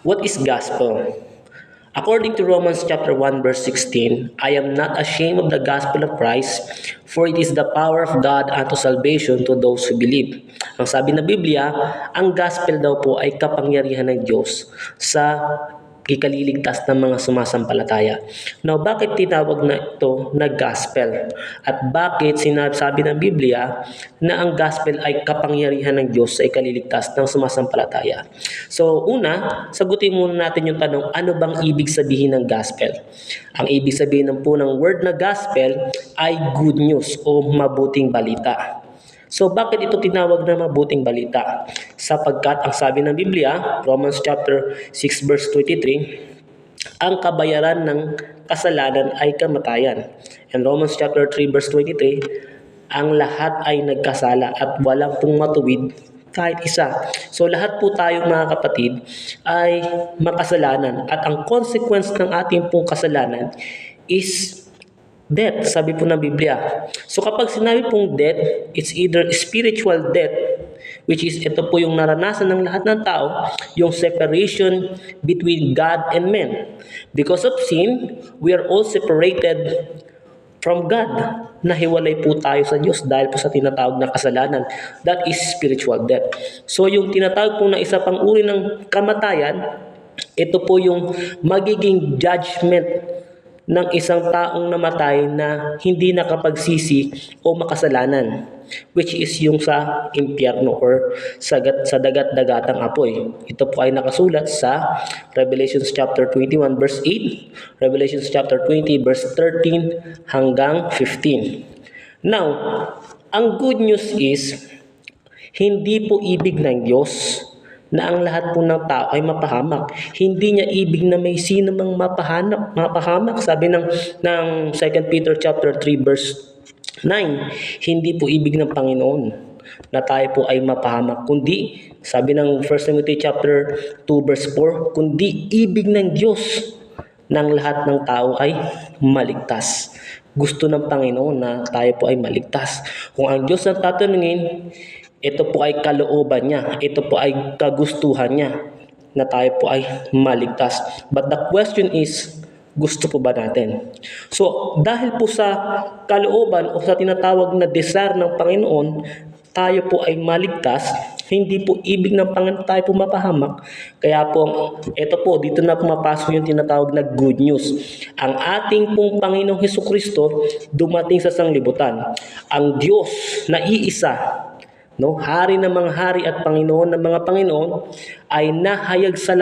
What is gospel? According to Romans chapter 1 verse 16, I am not ashamed of the gospel of Christ, for it is the power of God unto salvation to those who believe. Ang sabi ng Biblia, ang gospel daw po ay kapangyarihan ng Diyos sa ikaliligtas ng mga sumasampalataya. Now, bakit tinawag na ito na gospel? At bakit sinasabi ng Biblia na ang gospel ay kapangyarihan ng Diyos sa ikaliligtas ng sumasampalataya? So, una, sagutin muna natin yung tanong, ano bang ibig sabihin ng gospel? Ang ibig sabihin po ng word na gospel ay good news o mabuting balita. So bakit ito tinawag na mabuting balita? Sapagkat ang sabi ng Biblia, Romans chapter 6 verse 23, ang kabayaran ng kasalanan ay kamatayan. And Romans chapter 3 verse 23, ang lahat ay nagkasala at walang pong matuwid kahit isa. So lahat po tayo mga kapatid ay makasalanan at ang consequence ng ating pong kasalanan is death, sabi po ng Biblia. So kapag sinabi pong death, it's either spiritual death, which is ito po yung naranasan ng lahat ng tao, yung separation between God and men. Because of sin, we are all separated from God. Nahiwalay po tayo sa Diyos dahil po sa tinatawag na kasalanan. That is spiritual death. So yung tinatawag po na isa pang uri ng kamatayan, ito po yung magiging judgment ng isang taong namatay na hindi nakapagsisi o makasalanan, which is yung sa impyerno or sa dagat-dagatang apoy. Ito po ay nakasulat sa Revelation chapter 21 verse 8, Revelation chapter 20 verse 13 hanggang 15. Now, ang good news is hindi po ibig ng Diyos na ang lahat po ng tao ay mapahamak. Hindi niya ibig na may sino mang mapahamak. Sabi ng 2 Peter chapter 3 verse 9, hindi po ibig ng Panginoon na tayo po ay mapahamak, kundi sabi ng 1 Timothy chapter 2 verse 4, kundi ibig ng Diyos ng lahat ng tao ay maligtas. Gusto ng Panginoon na tayo po ay maligtas. Kung ang Diyos ang tatanungin, ito po ay kalooban niya, ito po ay kagustuhan niya na tayo po ay maligtas. But the question is, gusto po ba natin? So, dahil po sa kalooban o sa tinatawag na desire ng Panginoon, tayo po ay maligtas, hindi po ibig ng Panginoon tayo po mapahamak. Kaya po, ito po, dito na pumapasok yung tinatawag na good news. Ang ating pong Panginoong Hesukristo dumating sa sanglibutan. Ang Diyos na iisa, no, Hari ng mga hari at Panginoon ng mga Panginoon, ay nahayag sa